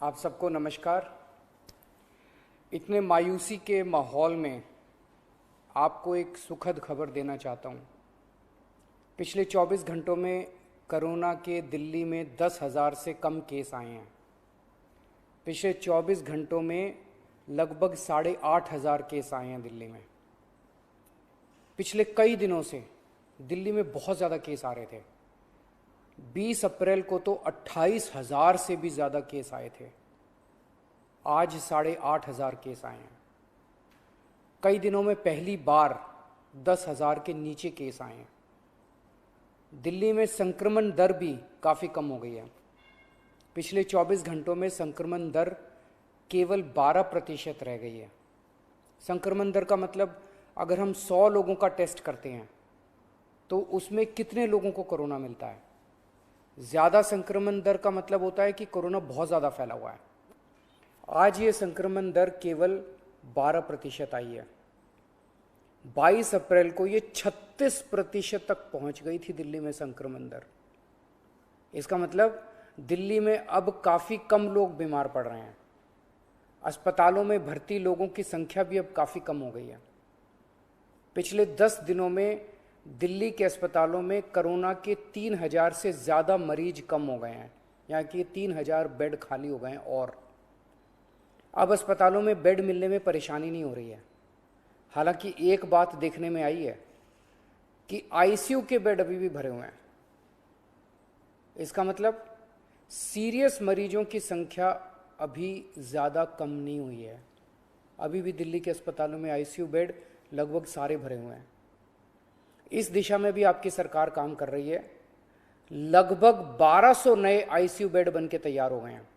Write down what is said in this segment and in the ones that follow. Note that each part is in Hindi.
आप सबको नमस्कार। इतने मायूसी के माहौल में आपको एक सुखद खबर देना चाहता हूँ। पिछले 24 घंटों में कोरोना के दिल्ली में 10,000 से कम केस आए हैं। पिछले 24 घंटों में लगभग 8,500 केस आए हैं दिल्ली में। पिछले कई दिनों से दिल्ली में बहुत ज़्यादा केस आ रहे थे। 20 अप्रैल को तो 28,000 से भी ज़्यादा केस आए थे। आज 8,500 केस आए हैं। कई दिनों में पहली बार 10,000 के नीचे केस आए हैं। दिल्ली में संक्रमण दर भी काफ़ी कम हो गई है। पिछले 24 घंटों में संक्रमण दर केवल 12% रह गई है। संक्रमण दर का मतलब अगर हम 100 लोगों का टेस्ट करते हैं तो उसमें कितने लोगों को कोरोना मिलता है। ज़्यादा संक्रमण दर का मतलब होता है कि कोरोना बहुत ज़्यादा फैला हुआ है। आज ये संक्रमण दर केवल 12% आई है। 22 अप्रैल को ये 36% तक पहुंच गई थी दिल्ली में संक्रमण दर। इसका मतलब दिल्ली में अब काफ़ी कम लोग बीमार पड़ रहे हैं। अस्पतालों में भर्ती लोगों की संख्या भी अब काफ़ी कम हो गई है। पिछले 10 दिनों में दिल्ली के अस्पतालों में कोरोना के 3,000 से ज़्यादा मरीज कम हो गए हैं, यहाँ कि 3,000 बेड खाली हो गए हैं। और अब अस्पतालों में बेड मिलने में परेशानी नहीं हो रही है। हालांकि एक बात देखने में आई है कि आईसीयू के बेड अभी भी भरे हुए हैं। इसका मतलब सीरियस मरीजों की संख्या अभी ज़्यादा कम नहीं हुई है। अभी भी दिल्ली के अस्पतालों में आईसीयू बेड लगभग सारे भरे हुए हैं। इस दिशा में भी आपकी सरकार काम कर रही है। लगभग 1200 नए आईसीयू बेड बन के तैयार हो गए हैं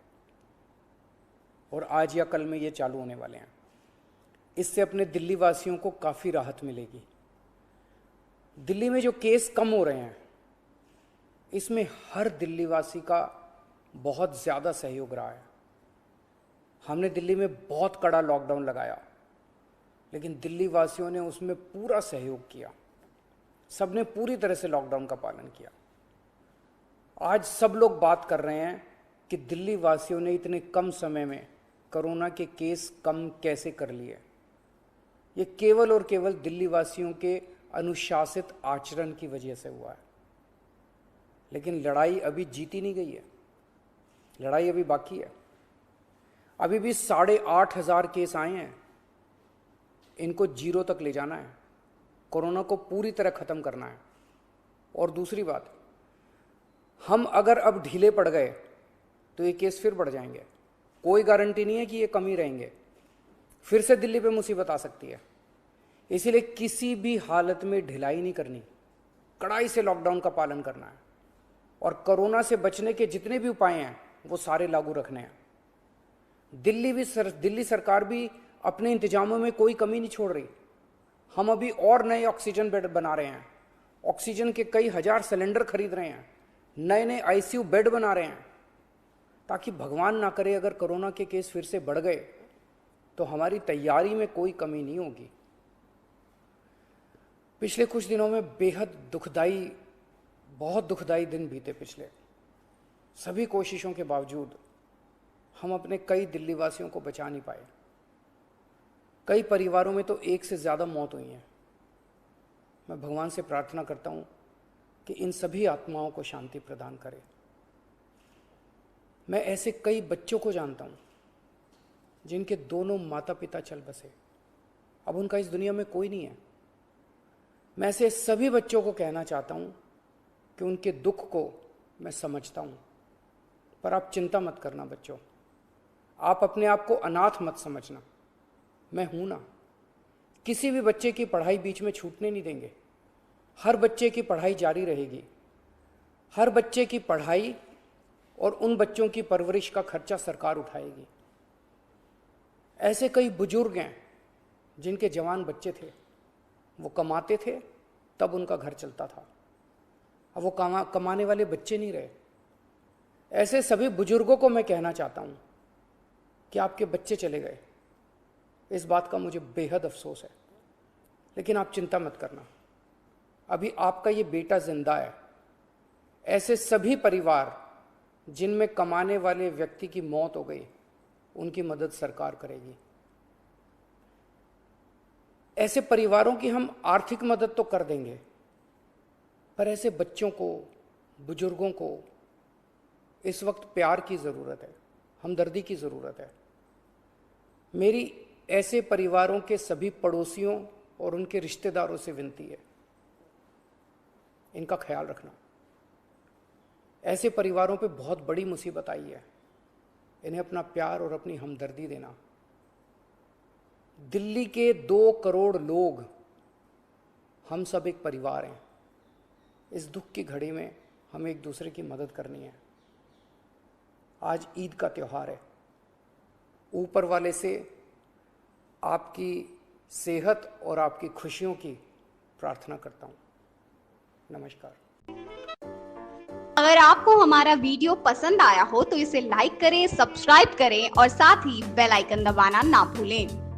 और आज या कल में ये चालू होने वाले हैं। इससे अपने दिल्ली वासियों को काफ़ी राहत मिलेगी। दिल्ली में जो केस कम हो रहे हैं इसमें हर दिल्ली वासी का बहुत ज़्यादा सहयोग रहा है। हमने दिल्ली में बहुत कड़ा लॉकडाउन लगाया, लेकिन दिल्ली वासियों ने उसमें पूरा सहयोग किया। सबने पूरी तरह से लॉकडाउन का पालन किया। आज सब लोग बात कर रहे हैं कि दिल्ली वासियों ने इतने कम समय में कोरोना के केस कम कैसे कर लिए। ये केवल और केवल दिल्ली वासियों के अनुशासित आचरण की वजह से हुआ है। लेकिन लड़ाई अभी जीती नहीं गई है। लड़ाई अभी बाकी है। अभी भी 8,500 केस आए हैं। इनको 0 तक ले जाना है। कोरोना को पूरी तरह ख़त्म करना है। और दूसरी बात, हम अगर अब ढीले पड़ गए तो ये केस फिर बढ़ जाएंगे। कोई गारंटी नहीं है कि ये कम ही रहेंगे। फिर से दिल्ली पे मुसीबत आ सकती है। इसीलिए किसी भी हालत में ढिलाई नहीं करनी, कड़ाई से लॉकडाउन का पालन करना है और कोरोना से बचने के जितने भी उपाय हैं वो सारे लागू रखने हैं। दिल्ली सरकार भी अपने इंतजामों में कोई कमी नहीं छोड़ रही। हम अभी और नए ऑक्सीजन बेड बना रहे हैं। ऑक्सीजन के कई हजार सिलेंडर खरीद रहे हैं। नए नए आईसीयू बेड बना रहे हैं, ताकि भगवान ना करे अगर कोरोना के केस फिर से बढ़ गए तो हमारी तैयारी में कोई कमी नहीं होगी। पिछले कुछ दिनों में बेहद दुखदाई, बहुत दुखदाई दिन बीते। पिछले सभी कोशिशों के बावजूद हम अपने कई दिल्ली वासियों को बचा नहीं पाए। कई परिवारों में तो एक से ज़्यादा मौत हुई है। मैं भगवान से प्रार्थना करता हूँ कि इन सभी आत्माओं को शांति प्रदान करे। मैं ऐसे कई बच्चों को जानता हूँ जिनके दोनों माता पिता चल बसे, अब उनका इस दुनिया में कोई नहीं है। मैं ऐसे सभी बच्चों को कहना चाहता हूँ कि उनके दुख को मैं समझता हूँ, पर आप चिंता मत करना बच्चों। आप अपने आप को अनाथ मत समझना। मैं हूं ना। किसी भी बच्चे की पढ़ाई बीच में छूटने नहीं देंगे। हर बच्चे की पढ़ाई जारी रहेगी। हर बच्चे की पढ़ाई और उन बच्चों की परवरिश का खर्चा सरकार उठाएगी। ऐसे कई बुजुर्ग हैं जिनके जवान बच्चे थे, वो कमाते थे तब उनका घर चलता था। अब वो कमाने वाले बच्चे नहीं रहे। ऐसे सभी बुजुर्गों को मैं कहना चाहता हूं कि आपके बच्चे चले गए। इस बात का मुझे बेहद अफसोस है, लेकिन आप चिंता मत करना। अभी आपका ये बेटा जिंदा है। ऐसे सभी परिवार जिनमें कमाने वाले व्यक्ति की मौत हो गई, उनकी मदद सरकार करेगी। ऐसे परिवारों की हम आर्थिक मदद तो कर देंगे, पर ऐसे बच्चों को, बुजुर्गों को इस वक्त प्यार की ज़रूरत है, हमदर्दी की ज़रूरत है। मेरी ऐसे परिवारों के सभी पड़ोसियों और उनके रिश्तेदारों से विनती है, इनका ख्याल रखना। ऐसे परिवारों पे बहुत बड़ी मुसीबत आई है, इन्हें अपना प्यार और अपनी हमदर्दी देना। दिल्ली के 2 करोड़ लोग, हम सब एक परिवार हैं। इस दुख की घड़ी में हमें एक दूसरे की मदद करनी है। आज ईद का त्यौहार है। ऊपर वाले से आपकी सेहत और आपकी खुशियों की प्रार्थना करता हूँ। नमस्कार। अगर आपको हमारा वीडियो पसंद आया हो तो इसे लाइक करें, सब्सक्राइब करें और साथ ही बेल आइकन दबाना ना भूलें।